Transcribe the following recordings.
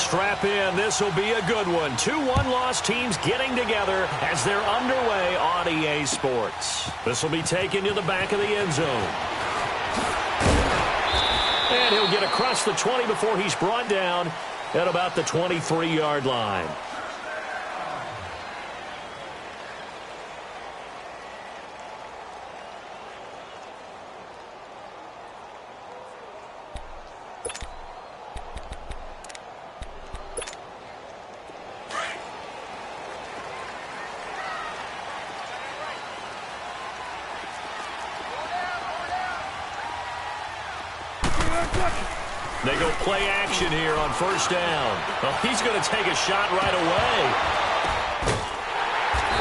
Strap in. This will be a good one. 2 one-loss teams getting together as they're underway on EA Sports. This will be taken to the back of the end zone. And he'll get across the 20 before he's brought down at about the 23-yard line. They go play action here on first down. Well, he's going to take a shot right away.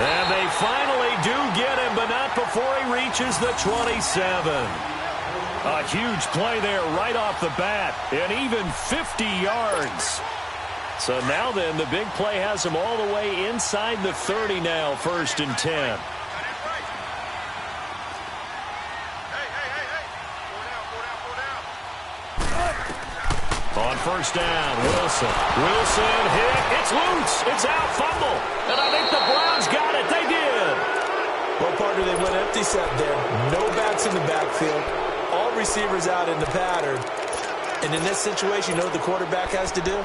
And they finally do get him, but not before he reaches the 27. A huge play there right off the bat, and even 50 yards. So now then, the big play has him all the way inside the 30 now, 1st and 10. On first down, Wilson. Wilson hit. It's loose. It's out. Fumble. And I think the Browns got it. They did. Well, partner, they went empty set there. No backs in the backfield. All receivers out in the pattern. And in this situation, you know what the quarterback has to do?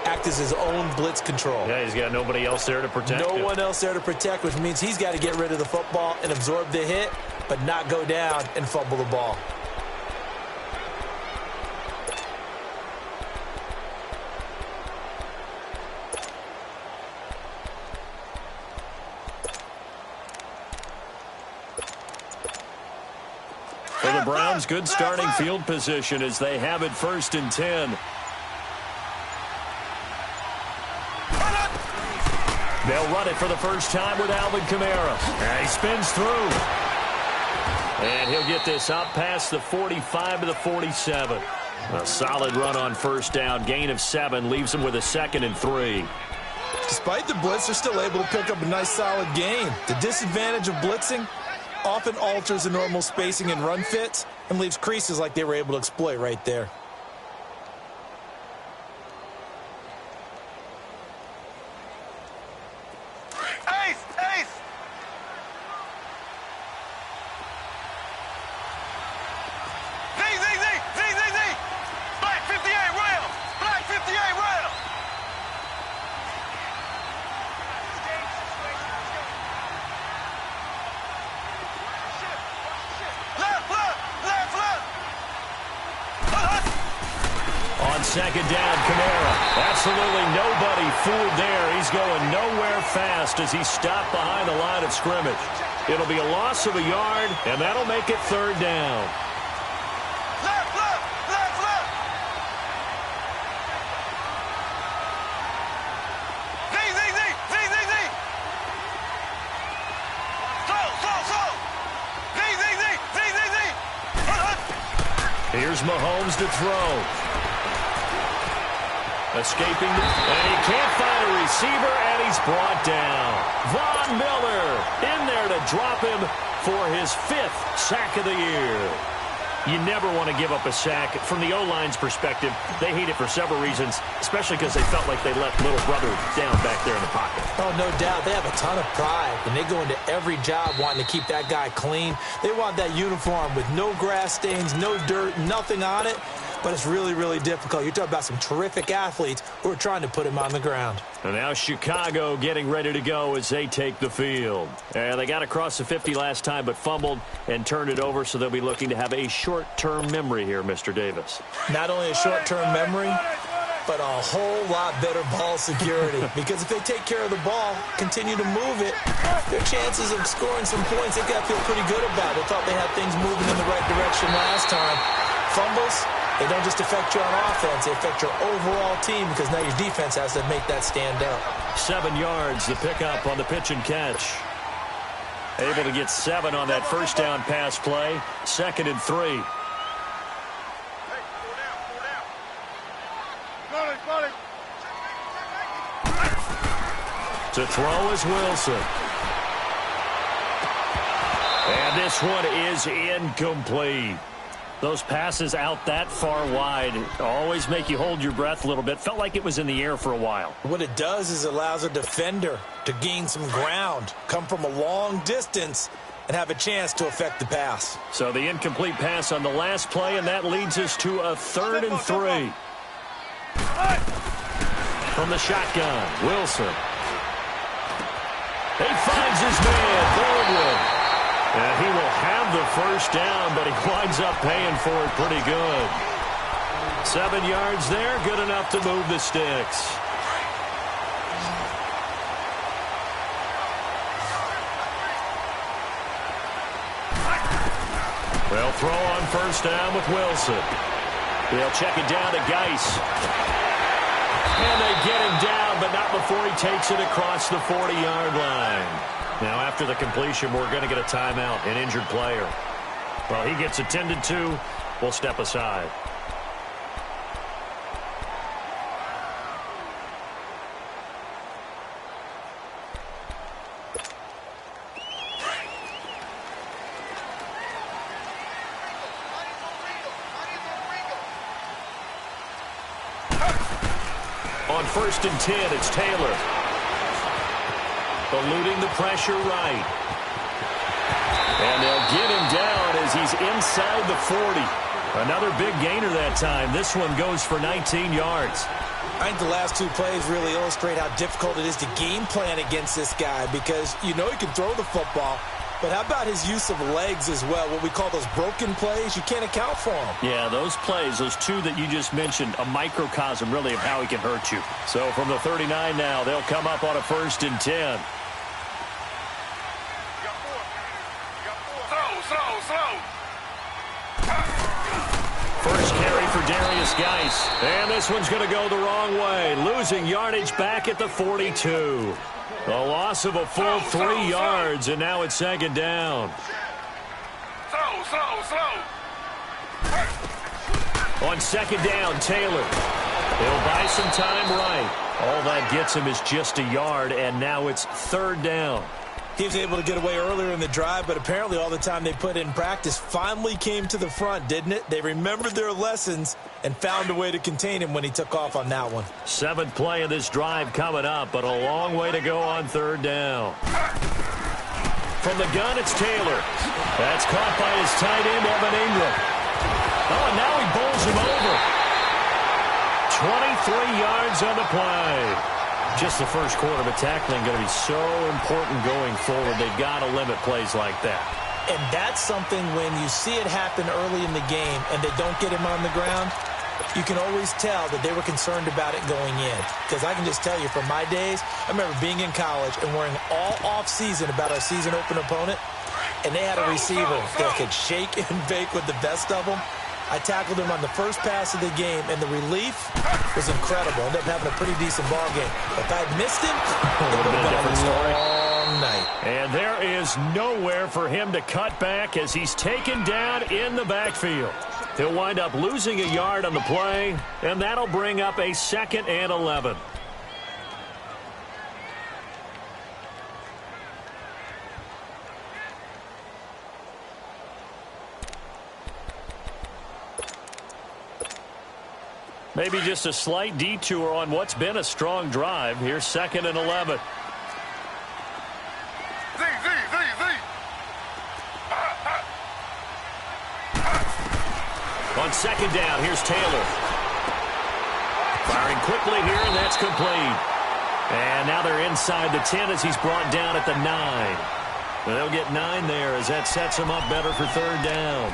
Act as his own blitz control. Yeah, he's got nobody else there to protect him. No one else there to protect, which means he's got to get rid of the football and absorb the hit, but not go down and fumble the ball. For the Browns, good starting field position as they have it 1st and 10. They'll run it for the first time with Alvin Kamara. And he spins through. And he'll get this up past the 45 to the 47. A solid run on first down. Gain of 7 leaves him with a 2nd and 3. Despite the blitz, they're still able to pick up a nice solid gain. The disadvantage of blitzing often alters the normal spacing and run fits and leaves creases like they were able to exploit right there. Second down, Kamara. Absolutely nobody fooled there. He's going nowhere fast as he's stopped behind the line of scrimmage. It'll be a loss of a yard, and that'll make it 3rd down. Left. Here's Mahomes to throw. Escaping, and he can't find a receiver, and he's brought down. Von Miller in there to drop him for his 5th sack of the year. You never want to give up a sack. From the O-line's perspective, they hate it for several reasons, especially because they felt like they let little brother down back there in the pocket. Oh, no doubt. They have a ton of pride, and they go into every job wanting to keep that guy clean. They want that uniform with no grass stains, no dirt, nothing on it. But it's really, really difficult. You're talking about some terrific athletes who are trying to put him on the ground. And now Chicago getting ready to go as they take the field. They got across the 50 last time but fumbled and turned it over, so they'll be looking to have a short-term memory here, Mr. Davis. Not only a short-term memory, but a whole lot better ball security. Because if they take care of the ball, continue to move it, their chances of scoring some points, they got to feel pretty good about. They thought they had things moving in the right direction last time. Fumbles, they don't just affect you on offense, they affect your overall team because now your defense has to make that stand up. 7 yards, the pickup on the pitch and catch. Able to get 7 on that first down pass play. 2nd and 3. To throw is Wilson. And this one is incomplete. Those passes out that far wide always make you hold your breath a little bit. Felt like it was in the air for a while. What it does is allows a defender to gain some ground, come from a long distance, and have a chance to affect the pass. So the incomplete pass on the last play, and that leads us to a 3rd and 3. From the shotgun, Wilson. He finds his man, Baldwin. And he will have the first down, but he winds up paying for it pretty good. 7 yards there, good enough to move the sticks. They'll throw on first down with Wilson. They'll check it down to Geis. And they get him down, but not before he takes it across the 40-yard line. Now, after the completion, we're going to get a timeout, an injured player. Well, he gets attended to. We'll step aside. On 1st and 10, it's Taylor. Eluding the pressure right. And they'll get him down as he's inside the 40. Another big gainer that time. This one goes for 19 yards. I think the last 2 plays really illustrate how difficult it is to game plan against this guy because you know he can throw the football, but how about his use of legs as well? What we call those broken plays, you can't account for them. Yeah, those plays, those 2 that you just mentioned, a microcosm really of how he can hurt you. So from the 39 now, they'll come up on a 1st and 10. First carry for Darius Geis. And this one's going to go the wrong way. Losing yardage back at the 42. A loss of a full 3 yards, and now it's 2nd down. On 2nd down, Taylor. He'll buy some time right. All that gets him is just a yard, and now it's 3rd down. He was able to get away earlier in the drive, but apparently all the time they put in practice finally came to the front, didn't it? They remembered their lessons and found a way to contain him when he took off on that one. 7th play of this drive coming up, but a long way to go on 3rd down. From the gun, it's Taylor. That's caught by his tight end, Evan Ingram. Oh, and now he bowls him over. 23 yards on the play. Just the first quarter, but tackling going to be so important going forward. They've got to limit plays like that. And that's something when you see it happen early in the game and they don't get him on the ground, you can always tell that they were concerned about it going in. Because I can just tell you from my days, I remember being in college and worrying all off-season about our season open opponent, and they had a receiver that could shake and bake with the best of them. I tackled him on the first pass of the game, and the relief was incredible. Ended up having a pretty decent ball game. If I had missed him, it would have been a long night. And there is nowhere for him to cut back as he's taken down in the backfield. He'll wind up losing a yard on the play, and that'll bring up a 2nd and 11. Maybe just a slight detour on what's been a strong drive. Here's 2nd and 11. On 2nd down, here's Taylor. Firing quickly here, and that's complete. And now they're inside the 10 as he's brought down at the 9. They'll get 9 there as that sets him up better for 3rd down.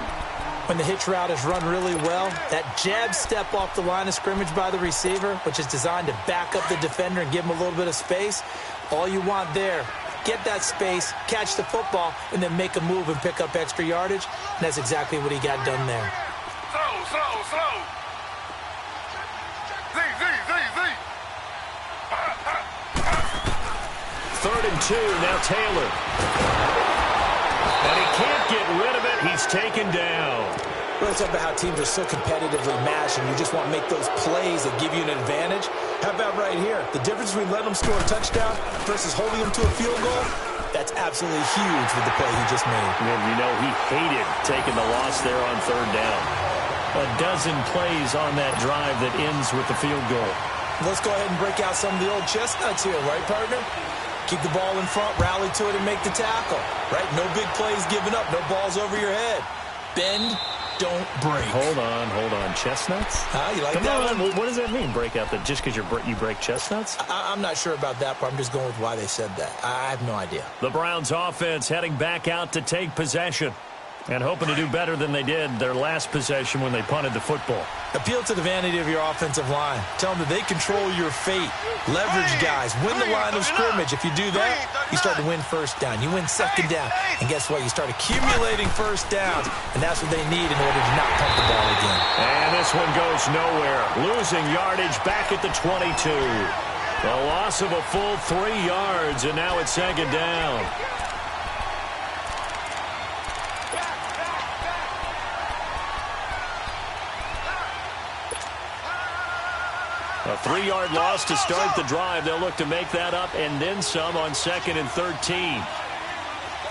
When the hitch route is run really well, that jab step off the line of scrimmage by the receiver, which is designed to back up the defender and give him a little bit of space, all you want there, get that space, catch the football, and then make a move and pick up extra yardage. And that's exactly what he got done there. Slow. 3rd and 2, now Taylor. And he can't get rid of it. He's taken down. Well, let's talk about how teams are so competitively matched, and you just want to make those plays that give you an advantage. How about drive right here. The difference between letting them score a touchdown versus holding them to a field goal, that's absolutely huge with the play he just made. And you know he hated taking the loss there on third down. A dozen plays on that drive that ends with the field goal. Let's go ahead and break out some of the old chestnuts here, right, partner? Keep the ball in front, rally to it, and make the tackle, right? No big plays given up, no balls over your head. Bend, don't break. Hold on. Chestnuts? You like Come that on. one? What does that mean, break out? That just because you break chestnuts? I'm not sure about that, but I'm just going with why they said that. I have no idea. The Browns offense heading back out to take possession and hoping to do better than they did their last possession when they punted the football. Appeal to the vanity of your offensive line. Tell them that they control your fate. Leverage guys. Win the line of scrimmage. If you do that, you start to win first down. You win second down. And guess what? You start accumulating first downs. And that's what they need in order to not pump the ball again. And this one goes nowhere. Losing yardage back at the 22. The loss of a full 3 yards, and now it's second down. A 3-yard loss to start the drive. They'll look to make that up and then some on 2nd and 13.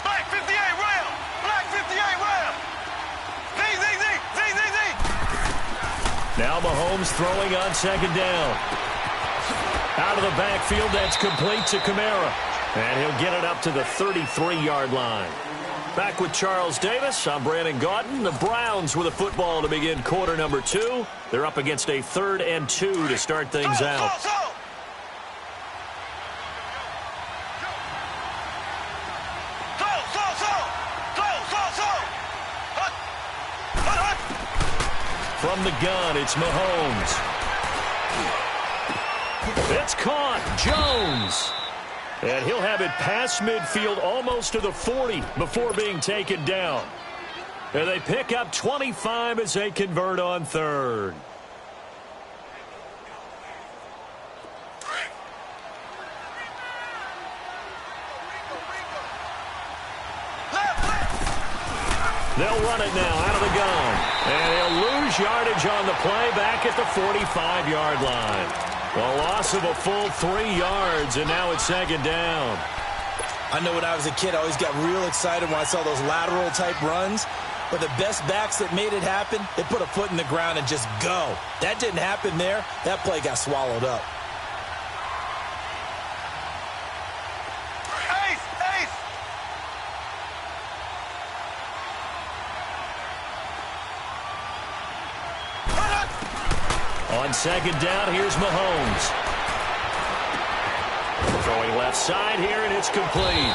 Black 58 rail. Black 58 rail. Z. Now Mahomes throwing on 2nd down. Out of the backfield, that's complete to Kamara. And he'll get it up to the 33-yard line. Back with Charles Davis, I'm Brandon Gaudin. The Browns with a football to begin quarter number 2. They're up against a 3rd and 2 to start things out. From the gun, it's Mahomes. It's caught. Jones. And he'll have it past midfield almost to the 40 before being taken down. And they pick up 25 as they convert on 3rd. They'll run it now out of the gun. And he'll lose yardage on the play back at the 45-yard line. The loss of a full 3 yards, and now it's second down. I know when I was a kid, I always got real excited when I saw those lateral-type runs. But the best backs that made it happen, they put a foot in the ground and just go. That didn't happen there. That play got swallowed up. On second down, here's Mahomes. Throwing left side here, and it's complete.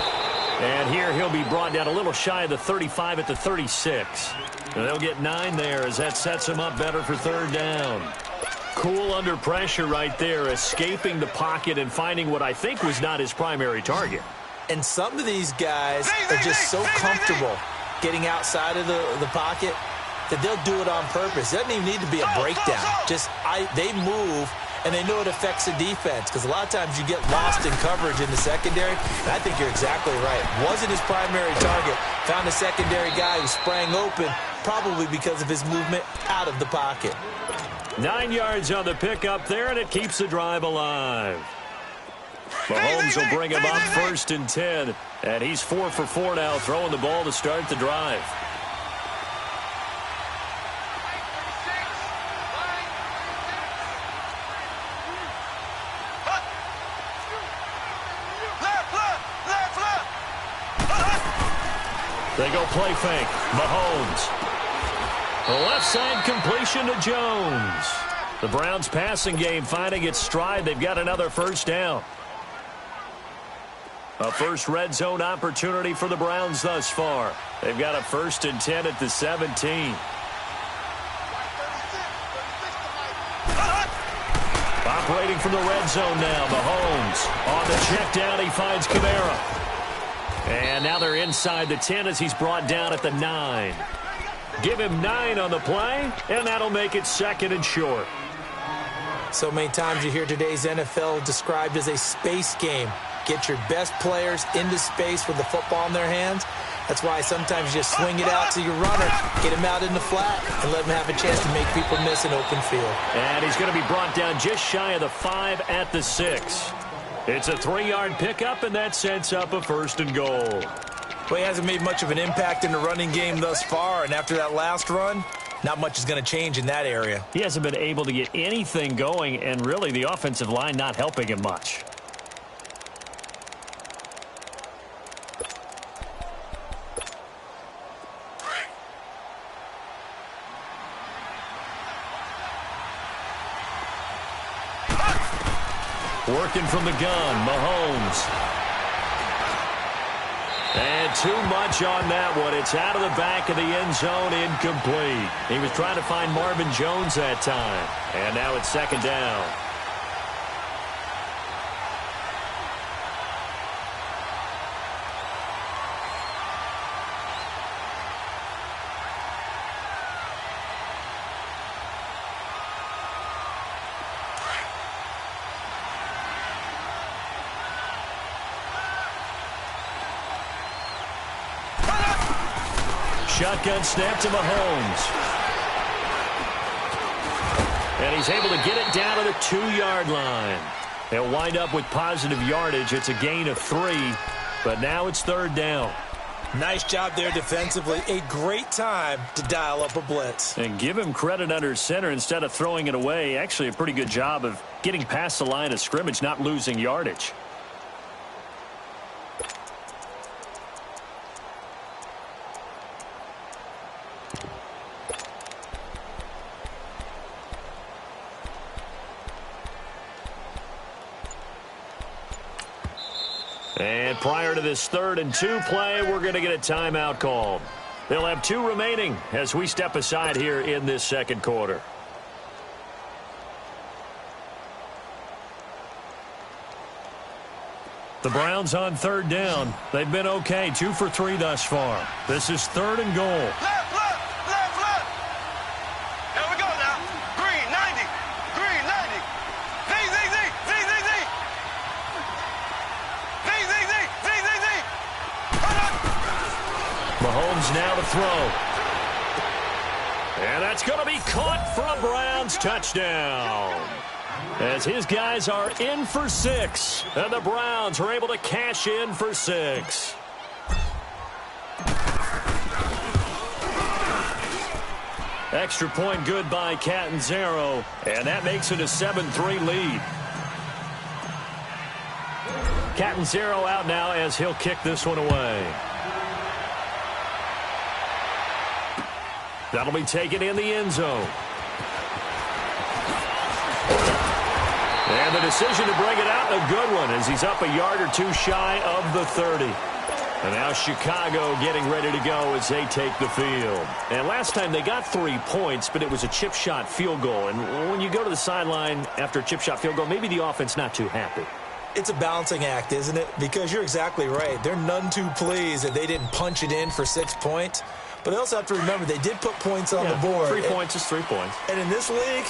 And here he'll be brought down a little shy of the 35 at the 36. And they'll get 9 there as that sets him up better for 3rd down. Cool under pressure right there, escaping the pocket and finding what I think was not his primary target. And some of these guys are just so comfortable getting outside of the pocket that they'll do it on purpose. It doesn't even need to be a breakdown. They move, and they know it affects the defense because a lot of times you get lost in coverage in the secondary. And I think you're exactly right. Wasn't his primary target. Found a secondary guy who sprang open, probably because of his movement out of the pocket. 9 yards on the pickup there, and it keeps the drive alive. Mahomes will bring him up 1st and 10, and he's 4 for 4 now, throwing the ball to start the drive. They go play fake. Mahomes. The left side completion to Jones. The Browns passing game finding its stride. They've got another 1st down. A first red zone opportunity for the Browns thus far. They've got a 1st and 10 at the 17. Operating from the red zone now. Mahomes on the check down. He finds Kamara. And now they're inside the 10 as he's brought down at the 9. Give him 9 on the play, and that'll make it 2nd and short. So many times you hear today's NFL described as a space game. Get your best players into space with the football in their hands, That's why sometimes you just swing it out to your runner, get him out in the flat, and let him have a chance to make people miss an open field. And he's going to be brought down just shy of the 5 at the 6. It's a 3-yard pickup, and that sets up a 1st and goal. Well, he hasn't made much of an impact in the running game thus far, and after that last run, not much is going to change in that area. He hasn't been able to get anything going, and really the offensive line not helping him much. Working from the gun, Mahomes. And too much on that one. It's out of the back of the end zone, incomplete. He was trying to find Marvin Jones that time. And now it's 2nd down. Shotgun snap to Mahomes. And he's able to get it down to the 2-yard line. They'll wind up with positive yardage. It's a gain of 3, but now it's 3rd down. Nice job there defensively. A great time to dial up a blitz. And give him credit under center instead of throwing it away. Actually a pretty good job of getting past the line of scrimmage, not losing yardage. And prior to this 3rd and 2 play, we're going to get a timeout called. They'll have 2 remaining as we step aside here in this 2nd quarter. The Browns on 3rd down. They've been okay, 2 for 3 thus far. This is 3rd and goal. Left, left, left, left. Here we go now. Green, 90. Green, 90. Z, Z, Z, Z, Z, Z. Z, Z, Z, Z, Z, Z. Mahomes now to throw. And that's going to be caught for a Browns touchdown. As his guys are in for 6. And the Browns are able to cash in for 6. Extra point good by Catanzaro. And that makes it a 7-3 lead. Catanzaro out now as he'll kick this one away. That'll be taken in the end zone. And the decision to bring it out, a good one, as he's up a yard or 2 shy of the 30. And now Chicago getting ready to go as they take the field. And last time they got 3 points, but it was a chip shot field goal. And when you go to the sideline after a chip shot field goal, maybe the offense not too happy. It's a balancing act, isn't it? Because you're exactly right. They're none too pleased that they didn't punch it in for 6 points. But they also have to remember they did put points on the board. 3 points is 3 points. And in this league,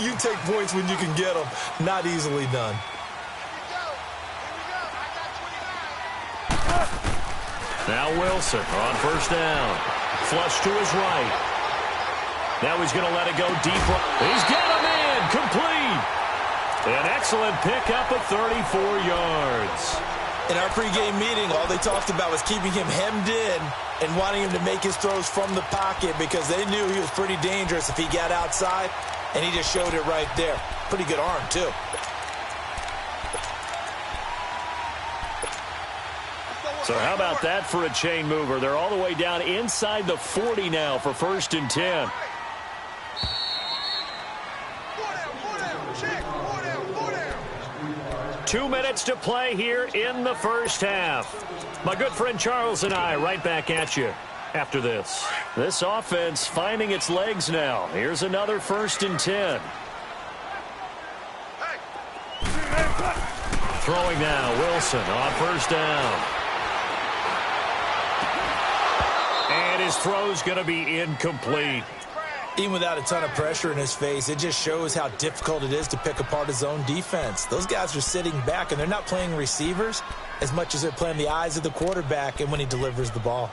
you take points when you can get them. Not easily done. Now Wilson on 1st down. Flush to his right. Now he's going to let it go deep. He's got him in. Complete. An excellent pickup of 34 yards. In our pregame meeting, all they talked about was keeping him hemmed in and wanting him to make his throws from the pocket because they knew he was pretty dangerous if he got outside, and he just showed it right there. Pretty good arm, too. So how about that for a chain mover? They're all the way down inside the 40 now for 1st and 10. Check. 4 down. 2 minutes to play here in the first half. My good friend Charles and I right back at you after this. This offense finding its legs now. Here's another 1st and 10. Throwing now, Wilson on 1st down. And his throw's going to be incomplete. Even without a ton of pressure in his face, it just shows how difficult it is to pick apart his own defense. Those guys are sitting back, and they're not playing receivers as much as they're playing the eyes of the quarterback and when he delivers the ball.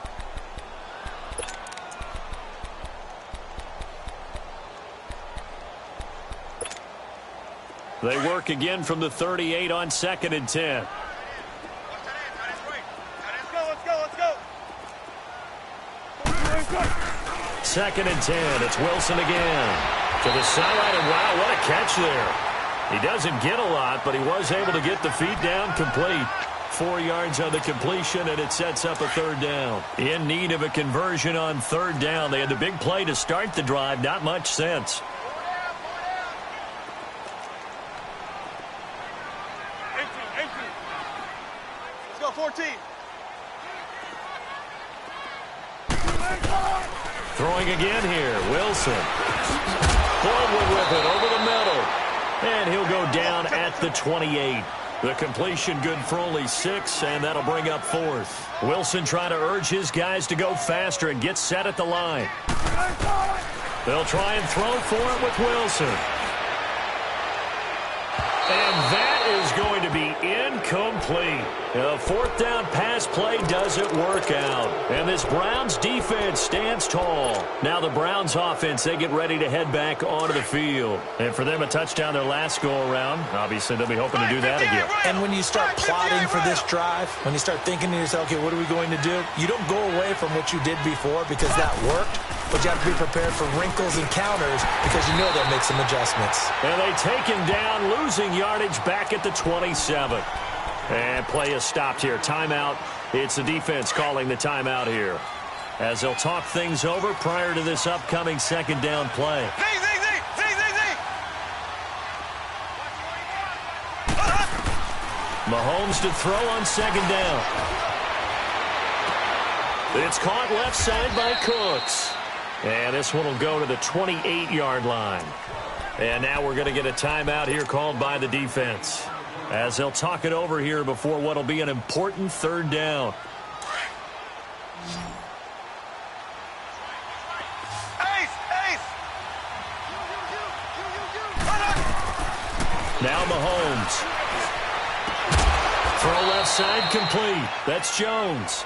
They work again from the 38 on 2nd and 10. Let's go. 2nd and 10. It's Wilson again. To the sideline, and wow, what a catch there. He doesn't get a lot, but he was able to get the feet down complete. 4 yards on the completion, and it sets up a 3rd down. In need of a conversion on 3rd down. They had the big play to start the drive. Not much sense. 18. Let's go, 14. Throwing again here, Wilson. Forward with it, over the middle. And he'll go down at the 28. The completion good for only 6, and that'll bring up 4th. Wilson trying to urge his guys to go faster and get set at the line. They'll try and throw for it with Wilson. And that is going to be incomplete. A 4th down pass play doesn't work out. And this Browns defense stands tall. Now the Browns offense, they get ready to head back onto the field. And for them, a touchdown their last go-around. Obviously, they'll be hoping to do that again. And when you start plotting for this drive, when you start thinking to yourself, okay, what are we going to do? You don't go away from what you did before because that worked. But you have to be prepared for wrinkles and counters because you know they'll make some adjustments. And they take him down, losing yardage back at the 27. And play is stopped here. Timeout. It's the defense calling the timeout here, as they'll talk things over prior to this upcoming 2nd down play. Mahomes to throw on 2nd down. It's caught left side by Cooks. And this one will go to the 28-yard line. And now we're going to get a timeout here called by the defense, as they'll talk it over here before what will be an important 3rd down. Now Mahomes. Throw left side complete. That's Jones.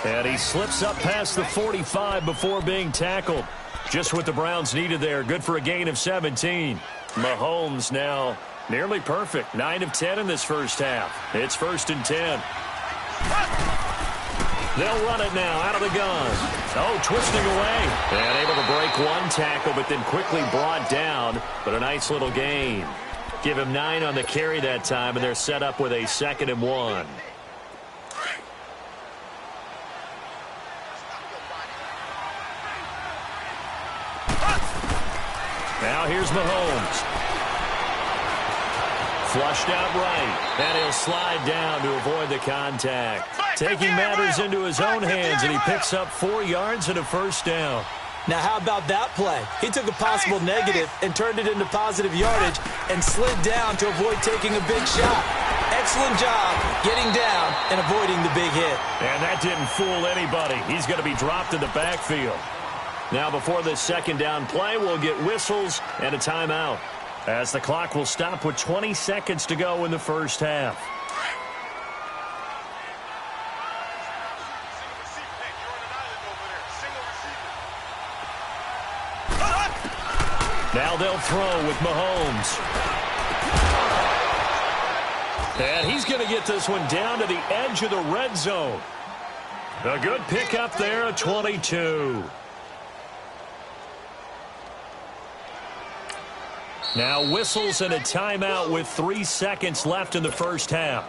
And he slips up past the 45 before being tackled. Just what the Browns needed there. Good for a gain of 17. Mahomes now nearly perfect. 9 of 10 in this first half. It's 1st and 10. They'll run it now out of the gun. Oh, twisting away. And able to break one tackle, but then quickly brought down. But a nice little gain. Give him 9 on the carry that time, and they're set up with a 2nd and 1. Now here's Mahomes. Flushed out right. And he'll slide down to avoid the contact. Taking matters into his own hands, and he picks up 4 yards and a 1st down. Now, how about that play? He took a possible negative and turned it into positive yardage and slid down to avoid taking a big shot. Excellent job getting down and avoiding the big hit. And that didn't fool anybody. He's going to be dropped in the backfield. Now, before this 2nd down play, we'll get whistles and a timeout, as the clock will stop with 20 seconds to go in the first half. Now they'll throw with Mahomes. And he's going to get this one down to the edge of the red zone. A good pickup there at 22. Now whistles and a timeout with 3 seconds left in the first half.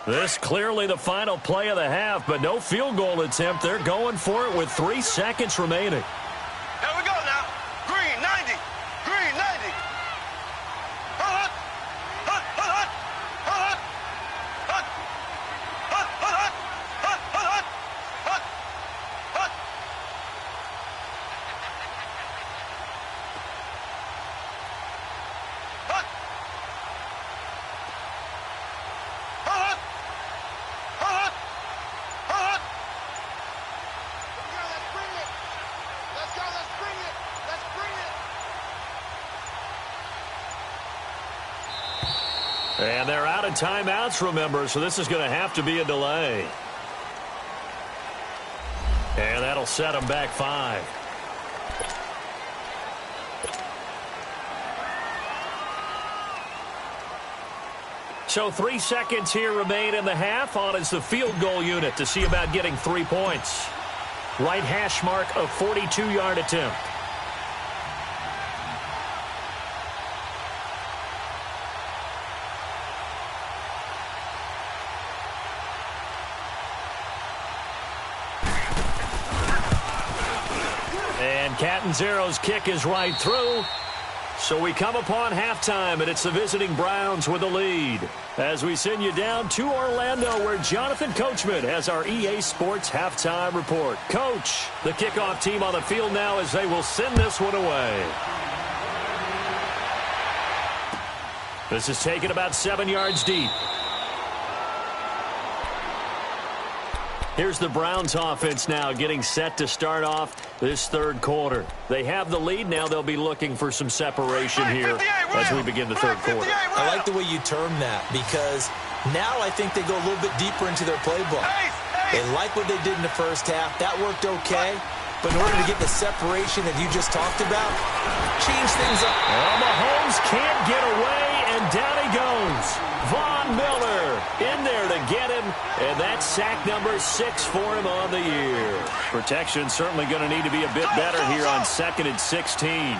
This clearly the final play of the half, but no field goal attempt. They're going for it with 3 seconds remaining. Here we go now. Green, 90. Green, 90. Hut, hut, hut, hut, hut, hut, hut, hut, hut, hut, hut, hut. Hut. Hut. Hut. Hut. Let's bring it. Let's go. Let's bring it. Let's bring it. And they're out of timeouts, remember, so this is going to have to be a delay. And that'll set them back 5. So 3 seconds here remain in the half. On is the field goal unit to see about getting 3 points. Right hash mark, a 42-yard attempt. And Catanzaro's kick is right through. So we come upon halftime, and it's the visiting Browns with the lead. As we send you down to Orlando, where Jonathan Coachman has our EA Sports halftime report. Coach, the kickoff team on the field now as they will send this one away. This is taken about 7 yards deep. Here's the Browns offense now getting set to start off this third quarter. They have the lead. Now they'll be looking for some separation here as we begin the third quarter. I like the way you term that, because now I think they go a little bit deeper into their playbook. They like what they did in the first half. That worked okay. But in order to get the separation that you just talked about, change things up. Well, Mahomes can't get away, and down he goes. Von Miller in there to get him, and that's sack number 6 for him on the year. Protection certainly going to need to be a bit better here on 2nd and 16.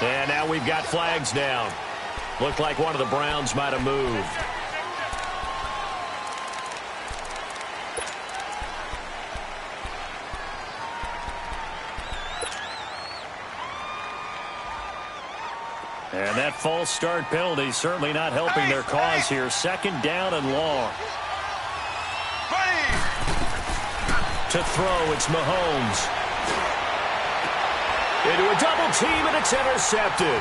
And now we've got flags down. Looked like one of the Browns might have moved. And that false start penalty certainly not helping their cause here. 2nd down and long. To throw, it's Mahomes. Into a double team, and it's intercepted.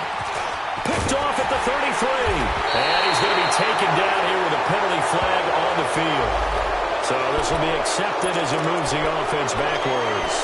Picked off at the 33. And he's going to be taken down here with a penalty flag on the field. So this will be accepted as it moves the offense backwards.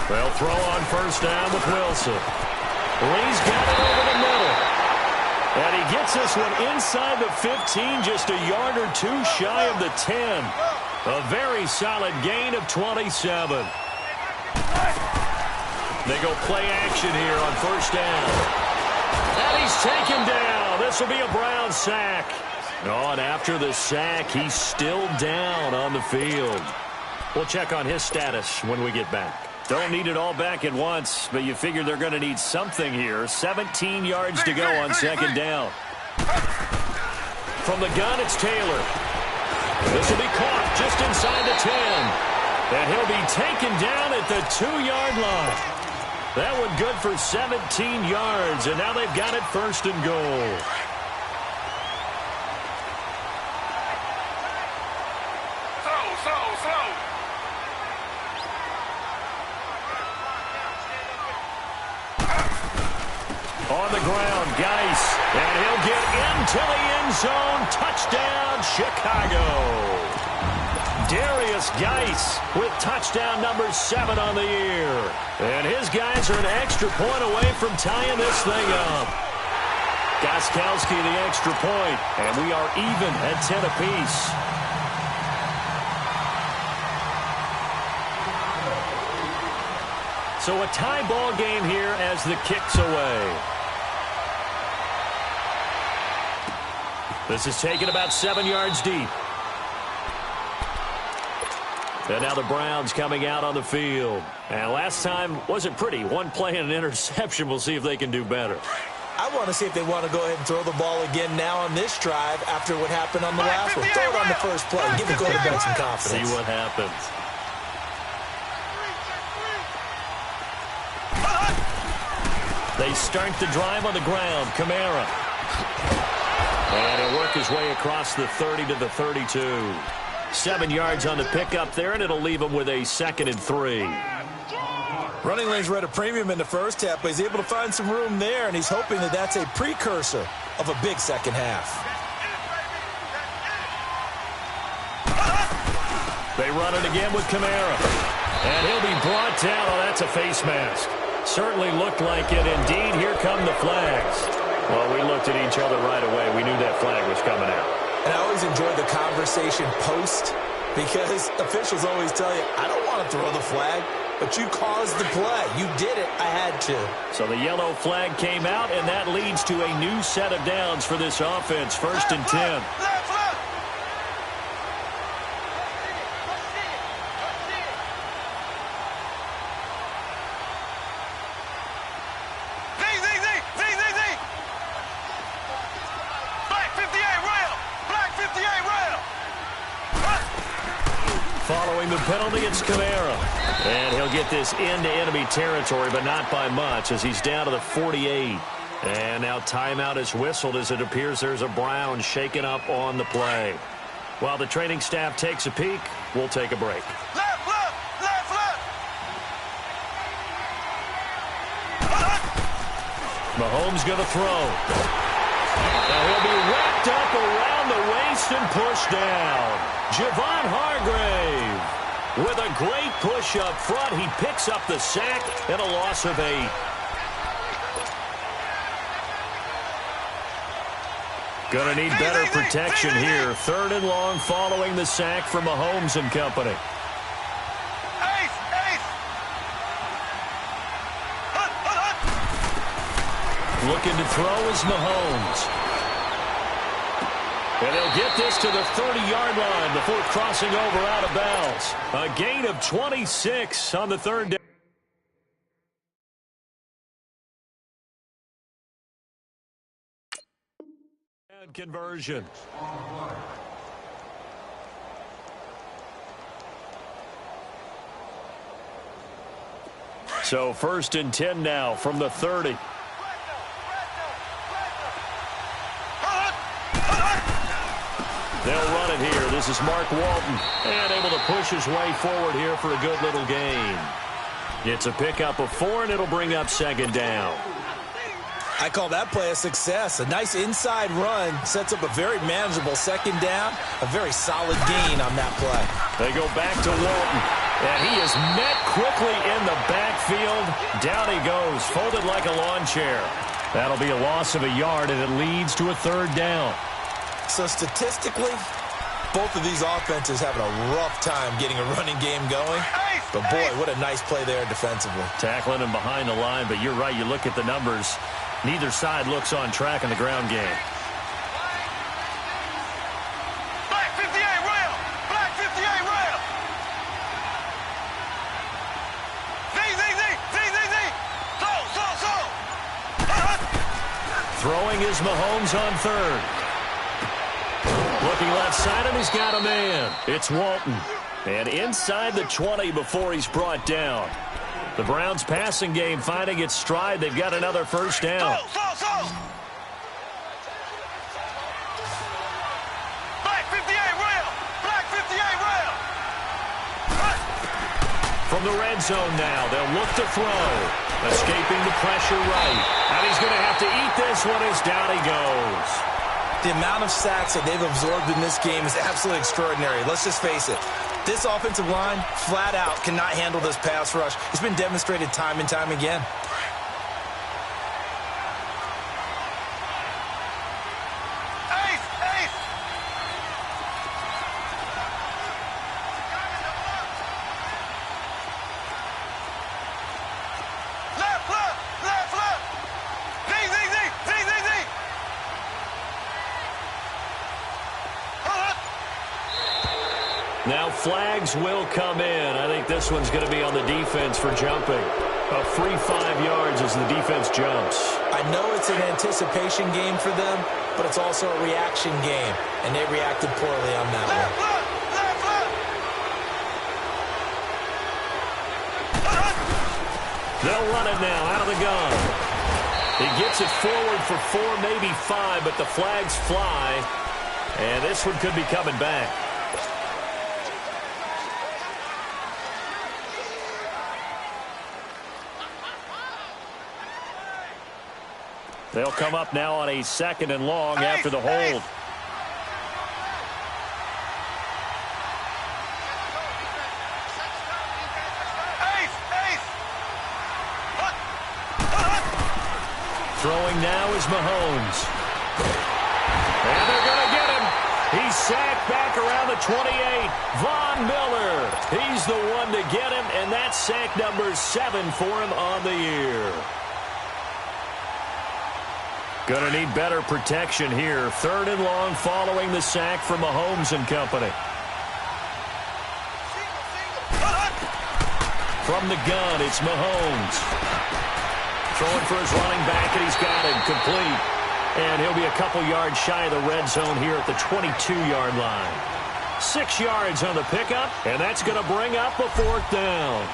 They'll throw on 1st down with Wilson. Lee's got it over the middle. And he gets this one inside the 15, just a yard or 2 shy of the 10. A very solid gain of 27. They go play action here on 1st down. And he's taken down. This will be a Brown sack. Oh, and after the sack, he's still down on the field. We'll check on his status when we get back. Don't need it all back at once, but you figure they're going to need something here. 17 yards to go on 2nd down. From the gun, it's Taylor. This will be caught just inside the 10. And he'll be taken down at the 2-yard line. That one good for 17 yards, and now they've got it 1st and goal. On the ground, Geis, and he'll get into the end zone. Touchdown, Chicago. Darius Geis with touchdown number 7 on the year. And his guys are an extra point away from tying this thing up. Gostkowski the extra point, and we are even at 10 apiece. So a tie ball game here as the kick's away. This is taken about 7 yards deep. And now the Browns coming out on the field. And last time wasn't pretty. One play and an interception. We'll see if they can do better. I want to see if they want to go ahead and throw the ball again now on this drive after what happened on the last one. Throw it on the first play. Give the quarterback some confidence. See what happens. They start the drive on the ground. Kamara. And he'll work his way across the 30 to the 32. 7 yards on the pickup there, and it'll leave him with a 2nd and 3. Running lanes were at a premium in the first half, but he's able to find some room there, and he's hoping that that's a precursor of a big second half. They run it again with Kamara. And he'll be brought down. Oh, that's a face mask. Certainly looked like it. Indeed, here come the flags. Well, we looked at each other right away. We knew that flag was coming out. And I always enjoy the conversation post because officials always tell you, I don't want to throw the flag, but you caused the play. You did it. I had to. So the yellow flag came out, and that leads to a new set of downs for this offense. 1st and 10. Following the penalty, it's Kamara. And he'll get this into enemy territory, but not by much as he's down to the 48. And now timeout is whistled as it appears there's a Brown shaken up on the play. While the training staff takes a peek, we'll take a break. Left, left, left, left. Mahomes going to throw. Now he'll be wrapped up around the waist and pushed down. Javon Hargrave with a great push up front. He picks up the sack and a loss of 8. Going to need better protection here. 3rd and long following the sack from Mahomes and company. Ace, ace. Looking to throw is Mahomes. And they'll get this to the 30-yard line before crossing over out of bounds. A gain of 26 on the 3rd down. And conversion. So 1st and 10 now from the 30. They'll run it here. This is Mark Walton. And able to push his way forward here for a good little gain. It's a pickup of 4, and it'll bring up 2nd down. I call that play a success. A nice inside run sets up a very manageable 2nd down. A very solid gain on that play. They go back to Walton. And he is met quickly in the backfield. Down he goes, folded like a lawn chair. That'll be a loss of a yard, and it leads to a 3rd down. So statistically, both of these offenses having a rough time getting a running game going. But boy, what a nice play there defensively. Tackling him behind the line, but you're right. You look at the numbers. Neither side looks on track in the ground game. Black 58 rail. Black 58 rail. Z. So. Throwing is Mahomes on 3rd. Looking left side, and he's got a man. It's Walton. And inside the 20 before he's brought down. The Browns' passing game finding its stride. They've got another 1st down. So. Black 58 rail. Black 58 rail. From the red zone now, they'll look to throw. Escaping the pressure right. And he's going to have to eat this one as down he goes. The amount of sacks that they've absorbed in this game is absolutely extraordinary. Let's just face it. This offensive line, flat out, cannot handle this pass rush. It's been demonstrated time and time again. Now flags will come in. I think this one's going to be on the defense for jumping. A free 5 yards as the defense jumps. I know it's an anticipation game for them, but it's also a reaction game, and they reacted poorly on that one. They'll run it now out of the gun. He gets it forward for 4, maybe 5, but the flags fly, and this one could be coming back. They'll come up now on a 2nd and long after the hold. Throwing now is Mahomes. And they're going to get him. He's sacked back around the 28. Von Miller. He's the one to get him, and that's sack number 7 for him on the year. Going to need better protection here. 3rd and long following the sack from Mahomes and company. From the gun, it's Mahomes. Throwing for his running back, and he's got him complete. And he'll be a couple yards shy of the red zone here at the 22-yard line. 6 yards on the pickup, and that's going to bring up a 4th down.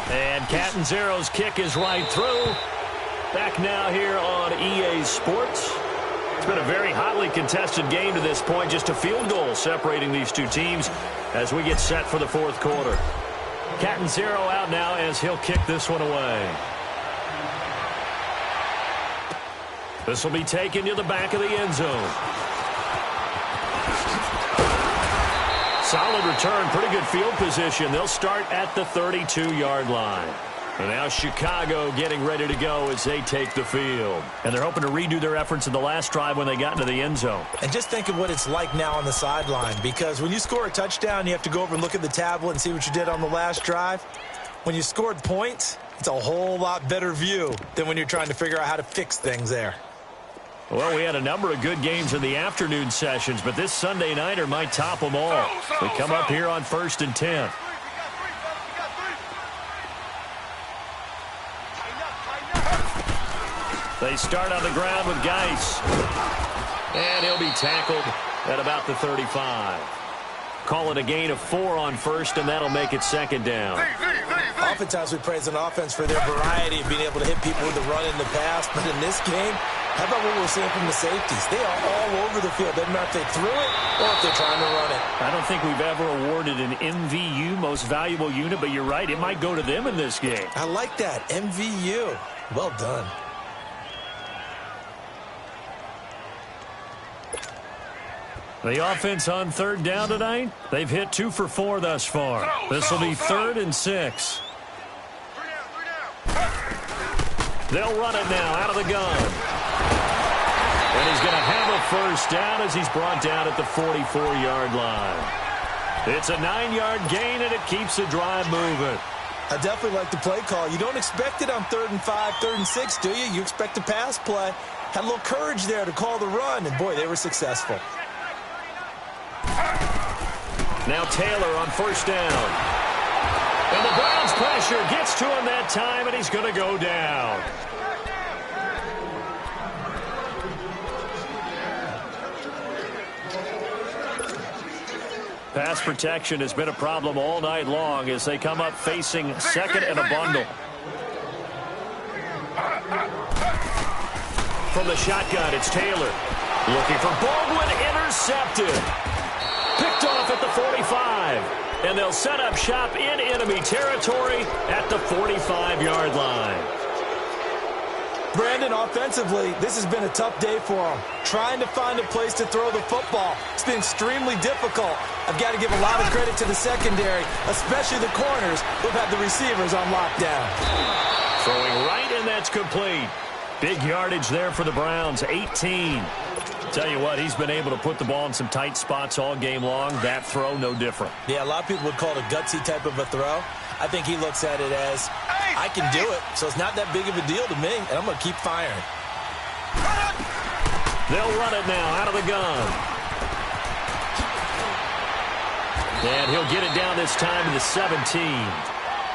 And Catanzaro's kick is right through. Back now here on EA Sports. It's been a very hotly contested game to this point. Just a field goal separating these two teams as we get set for the 4th quarter. Catanzaro out now as he'll kick this one away. This will be taken to the back of the end zone. Solid return, pretty good field position. They'll start at the 32-yard line. And now Chicago getting ready to go as they take the field. And they're hoping to redo their efforts in the last drive when they got into the end zone. And just think of what it's like now on the sideline, because when you score a touchdown, you have to go over and look at the tablet and see what you did on the last drive. When you scored points, it's a whole lot better view than when you're trying to figure out how to fix things there. Well, we had a number of good games in the afternoon sessions, but this Sunday nighter might top them all. We come up here on 1st and 10. They start on the ground with Geis. And he'll be tackled at about the 35. Call it a gain of 4 on 1st, and that'll make it 2nd down. Oftentimes we praise an offense for their variety of being able to hit people with the run in the pass, but in this game, how about what we're seeing from the safeties? They are all over the field. Doesn't matter if they threw it or if they're trying to run it. I don't think we've ever awarded an MVU, most valuable unit, but you're right, it might go to them in this game. I like that, MVU. Well done. The offense on 3rd down tonight, they've hit 2 for 4 thus far. This will be 3rd and 6. They'll run it now out of the gun. And he's going to have a 1st down as he's brought down at the 44-yard line. It's a 9-yard gain, and it keeps the drive moving. I definitely like the play call. You don't expect it on 3rd and 5, 3rd and 6, do you? You expect a pass play. Had a little courage there to call the run, and boy, they were successful. Now Taylor on 1st down. And the Browns pressure gets to him that time, and he's going to go down. Pass protection has been a problem all night long as they come up facing 2nd and a bundle. From the shotgun, it's Taylor. Looking for Baldwin, intercepted. Picked off at the 45. And they'll set up shop in enemy territory at the 45-yard line. Brandon, offensively, this has been a tough day for them. Trying to find a place to throw the football. It's been extremely difficult. I've got to give a lot of credit to the secondary, especially the corners who've had the receivers on lockdown. Throwing right, and that's complete. Big yardage there for the Browns, 18. Tell you what, he's been able to put the ball in some tight spots all game long. That throw, no different. Yeah, a lot of people would call it a gutsy type of a throw. I think he looks at it as, I can do it, so it's not that big of a deal to me, and I'm going to keep firing. They'll run it now out of the gun. And he'll get it down this time to the 17.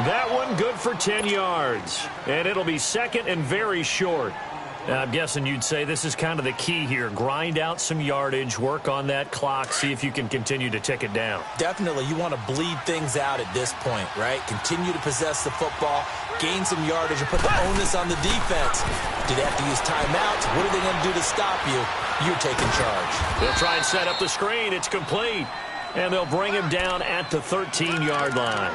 That one good for 10 yards. And it'll be 2nd and very short. I'm guessing you'd say this is kind of the key here. Grind out some yardage, work on that clock, see if you can continue to tick it down. Definitely, you want to bleed things out at this point, right? Continue to possess the football, gain some yardage, and put the onus on the defense. Do they have to use timeouts? What are they going to do to stop you? You're taking charge. They'll try and set up the screen. It's complete. And they'll bring him down at the 13-yard line.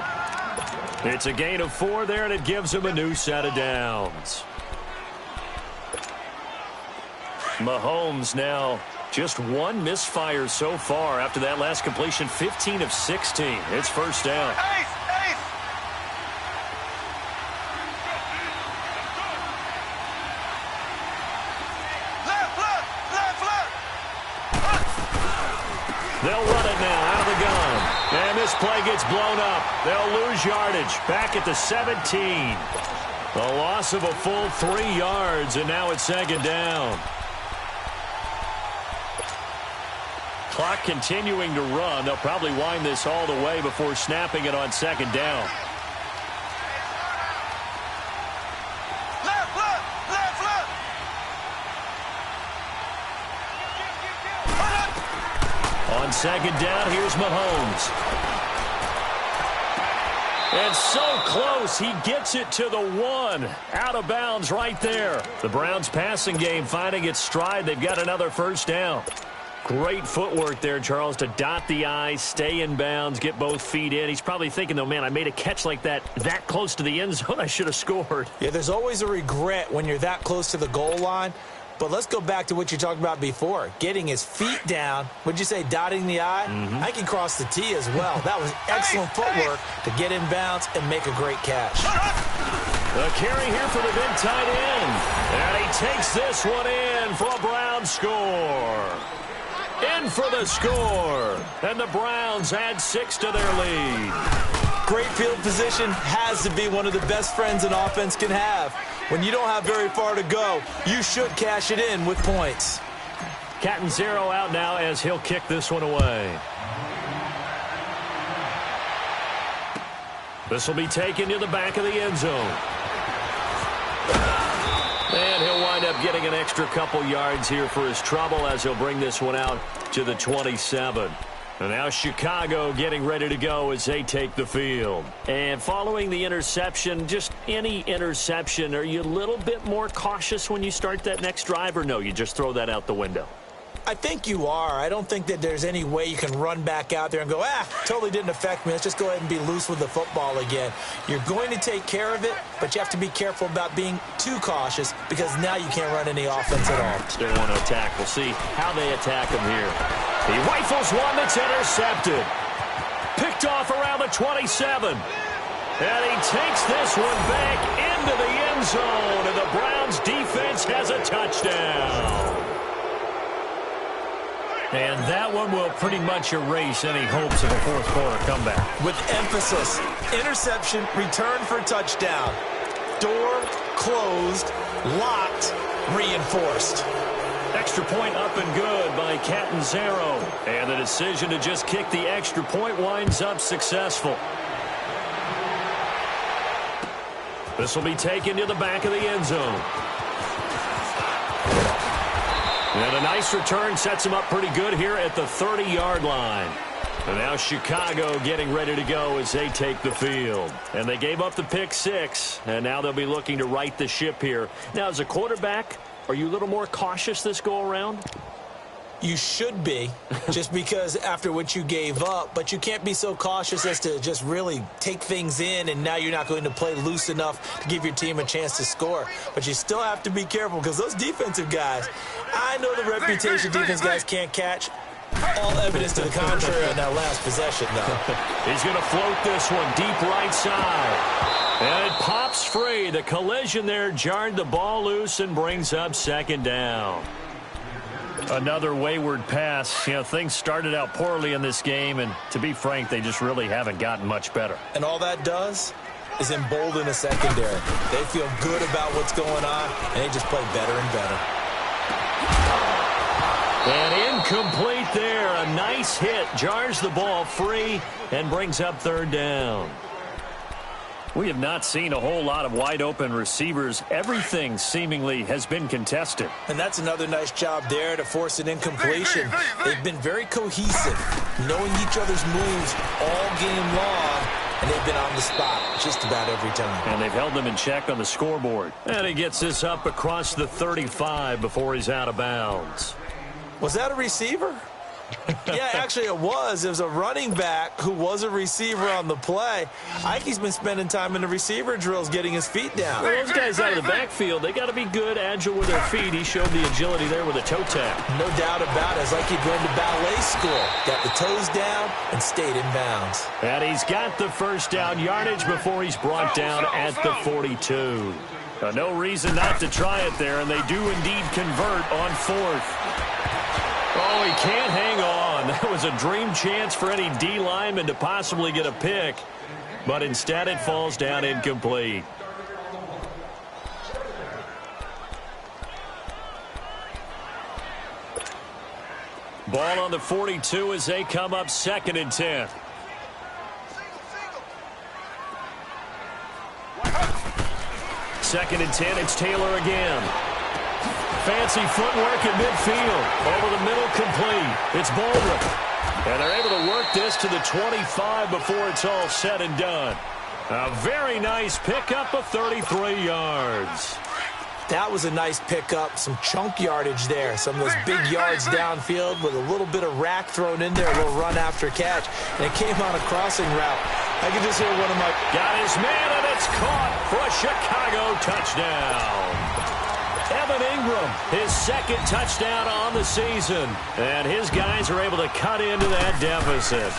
It's a gain of 4 there, and it gives him a new set of downs. Mahomes now just 1 misfire so far after that last completion, 15 of 16. It's first down. Ace, ace. Left, left, left, left. They'll run it now out of the gun. And this play gets blown up. They'll lose yardage back at the 17. A loss of a full 3 yards, and now it's second down. Clock continuing to run. They'll probably wind this all the way before snapping it on second down. Left, left, left, left. On second down, here's Mahomes. And so close, he gets it to the 1. Out of bounds right there. The Browns passing game finding its stride. They've got another first down. Great footwork there, Charles, to dot the I, stay in bounds, get both feet in. He's probably thinking, though, man, I made a catch like that close to the end zone. I should have scored. Yeah, there's always a regret when you're that close to the goal line. But let's go back to what you talked about before, getting his feet down. Would you say dotting the I? I can cross the T as well. That was excellent footwork to get in bounds and make a great catch. The carry here for the big tight end. And he takes this one in for a Browns score. In for the score. And the Browns add 6 to their lead. Great field position has to be one of the best friends an offense can have. When you don't have very far to go, you should cash it in with points. Catanzaro out now as he'll kick this one away. This will be taken to the back of the end zone. And he'll wind up getting an extra couple yards here for his trouble as he'll bring this one out to the 27. And now Chicago getting ready to go as they take the field. And following the interception, just any interception, are you a little bit more cautious when you start that next drive, or no, you just throw that out the window? I think you are. I don't think that there's any way you can run back out there and go, totally didn't affect me. Let's just go ahead and be loose with the football again. You're going to take care of it, but you have to be careful about being too cautious because now you can't run any offense at all. Still want to attack. We'll see how they attack him here. He rifles one that's intercepted. Picked off around the 27. And he takes this one back into the end zone, and the Browns defense has a touchdown. And that one will pretty much erase any hopes of a fourth quarter comeback. With emphasis, interception, return for touchdown. Door closed, locked, reinforced. Extra point up and good by Catanzaro. And the decision to just kick the extra point winds up successful. This will be taken to the back of the end zone. And a nice return sets him up pretty good here at the 30-yard line. And now Chicago getting ready to go as they take the field. And they gave up the pick 6, and now they'll be looking to right the ship here. Now, as a quarterback, are you a little more cautious this go-around? You should be, just because after what you gave up, but you can't be so cautious as to just really take things in, and now you're not going to play loose enough to give your team a chance to score. But you still have to be careful because those defensive guys, I know the reputation defense guys can't catch. All evidence to the contrary on that last possession, though. He's going to float this one deep right side. And it pops free. The collision there jarred the ball loose and brings up second down. Another wayward pass. You know, things started out poorly in this game, and to be frank, they just really haven't gotten much better. And all that does is embolden a secondary. They feel good about what's going on, and they just play better and better. And incomplete there. A nice hit. Jars the ball free and brings up third down. We have not seen a whole lot of wide-open receivers. Everything seemingly has been contested. And that's another nice job there to force an incompletion. They've been very cohesive, knowing each other's moves all game long, and they've been on the spot just about every time. And they've held them in check on the scoreboard. And he gets this up across the 35 before he's out of bounds. Was that a receiver? Yeah, actually it was. It was a running back who was a receiver on the play. Ike's been spending time in the receiver drills getting his feet down. Well, those guys out of the backfield, they got to be good, agile with their feet. He showed the agility there with a toe tap. No doubt about it. It's like he'd gone to ballet school. Got the toes down and stayed in bounds. And he's got the first down yardage before he's brought down at the 42. No reason not to try it there, and they do indeed convert on fourth. Oh, he can't hang on. That was a dream chance for any D lineman to possibly get a pick, but instead it falls down incomplete. Ball on the 42 as they come up 2nd and 10. Second and 10, it's Taylor again. Fancy footwork in midfield. Over the middle, complete. It's Baldwin. And they're able to work this to the 25 before it's all said and done. A very nice pickup of 33 yards. That was a nice pickup, some chunk yardage there. Some of those big yards downfield with a little bit of rack thrown in there, a little run after catch. And it came on a crossing route. I can just hear one of my... Got his man, and it's caught for a Chicago touchdown. Evan Ingram, his 2nd touchdown on the season. And his guys are able to cut into that deficit.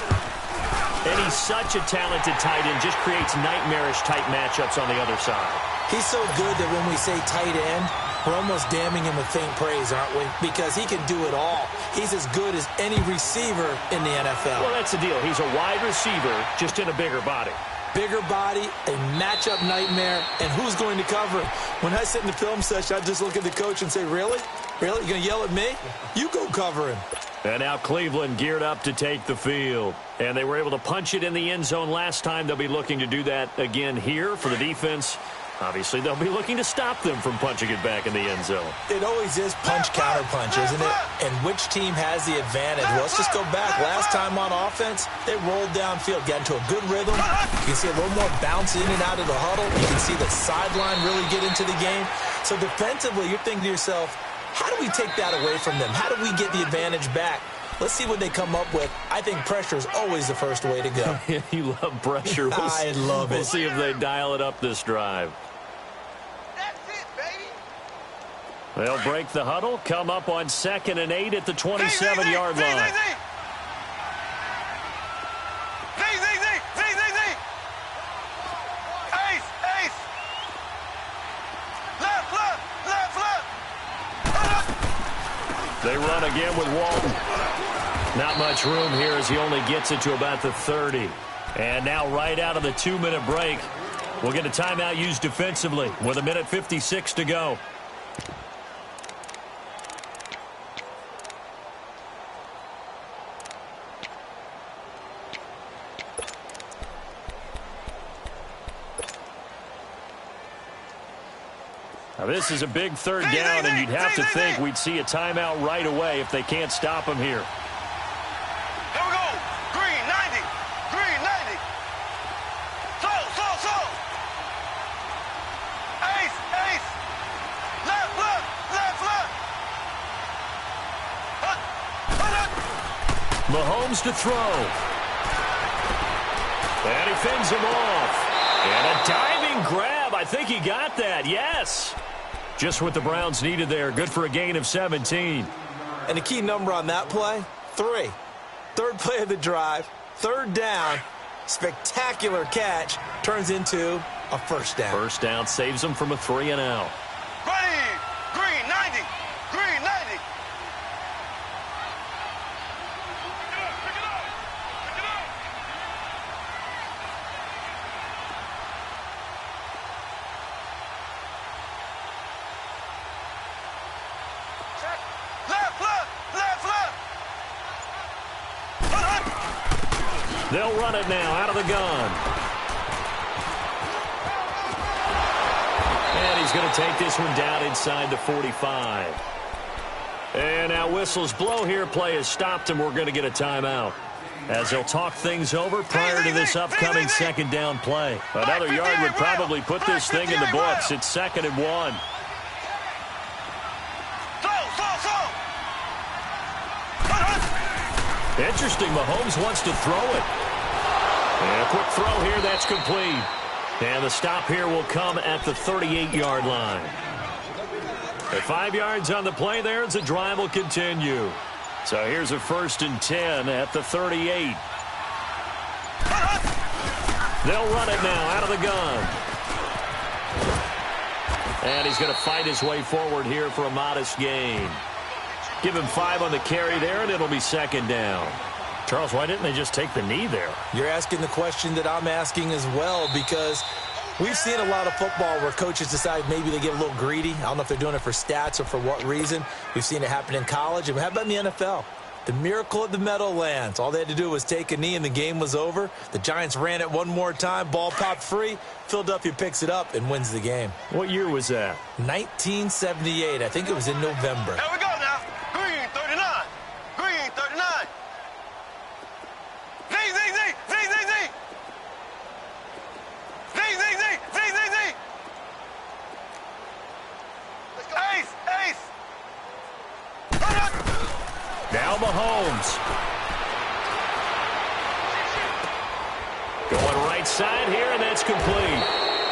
And he's such a talented tight end, just creates nightmarish-type matchups on the other side. He's so good that when we say tight end, we're almost damning him with faint praise, aren't we? Because he can do it all. He's as good as any receiver in the NFL. Well, that's the deal. He's a wide receiver, just in a bigger body. Bigger body, a matchup nightmare, and who's going to cover him? When I sit in the film session, I just look at the coach and say, really? Really? You going to yell at me? You go cover him. And now Cleveland geared up to take the field. And they were able to punch it in the end zone last time. They'll be looking to do that again here for the defense. Obviously, they'll be looking to stop them from punching it back in the end zone. It always is punch-counter-punch, isn't it? And which team has the advantage? Well, let's just go back. Last time on offense, they rolled downfield, got into a good rhythm. You can see a little more bounce in and out of the huddle. You can see the sideline really get into the game. So defensively, you're thinking to yourself, how do we take that away from them? How do we get the advantage back? Let's see what they come up with. I think pressure is always the first way to go. You love pressure. I love it. We'll see if they dial it up this drive. They'll break the huddle, come up on 2nd and 8 at the 27-yard line. Ace. Left. They run again with Walton. Not much room here as he only gets it to about the 30. And now right out of the 2-minute break, we'll get a timeout used defensively with 1:56 to go. Now, this is a big 3rd down, and you'd have to think we'd see a timeout right away if they can't stop him here. Here we go. Green 90. Slow. Ace. Left. Mahomes to throw. And he fends him off. And a diving grab. I think he got that. Yes. Just what the Browns needed there. Good for a gain of 17. And the key number on that play, 3. 3rd play of the drive, 3rd down, spectacular catch, turns into a first down. First down saves them from a 3-and-out. Ready. Green 90. They'll run it now out of the gun. he's going to take this one down inside the 45. And now whistles blow here. Play is stopped, and we're going to get a timeout as they'll talk things over prior to this upcoming second down play. Another yard would probably put this thing in the books. It's 2nd and 1. Interesting. Mahomes wants to throw it. And a quick throw here. That's complete. And the stop here will come at the 38-yard line. At 5 yards on the play there as the drive will continue. So here's a 1st and 10 at the 38. They'll run it now out of the gun. And he's going to fight his way forward here for a modest gain. Give him 5 on the carry there, and it'll be 2nd down. Charles, why didn't they just take the knee there? You're asking the question that I'm asking as well, because we've seen a lot of football where coaches decide maybe they get a little greedy. I don't know if they're doing it for stats or for what reason. We've seen it happen in college. And how about in the NFL? The miracle of the Meadowlands. All they had to do was take a knee and the game was over. The Giants ran it one more time. Ball popped free. Philadelphia picks it up and wins the game. What year was that? 1978. I think it was in November. Here we go now. Green 39. Green 39. Z, Z, Z, Z, Z, Z. Z, Z, Z, Z, Z, Z. Ace, ace. Now Mahomes. Going right side here, and that's complete.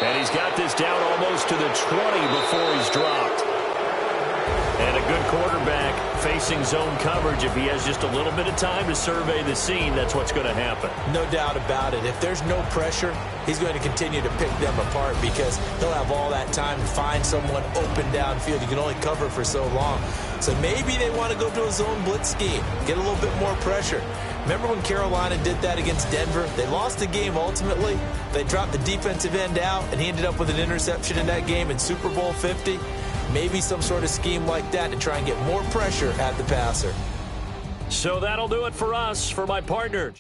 And he's got this down almost to the 20 before he's dropped. And a good quarterback facing zone coverage. If he has just a little bit of time to survey the scene, that's what's going to happen. No doubt about it. If there's no pressure, he's going to continue to pick them apart because he'll have all that time to find someone open downfield. You can only cover for so long. So maybe they want to go to a zone blitz scheme, get a little bit more pressure. Remember when Carolina did that against Denver? They lost the game ultimately. They dropped the defensive end out, and he ended up with an interception in that game in Super Bowl 50. Maybe some sort of scheme like that to try and get more pressure at the passer. So that'll do it for us. For my partner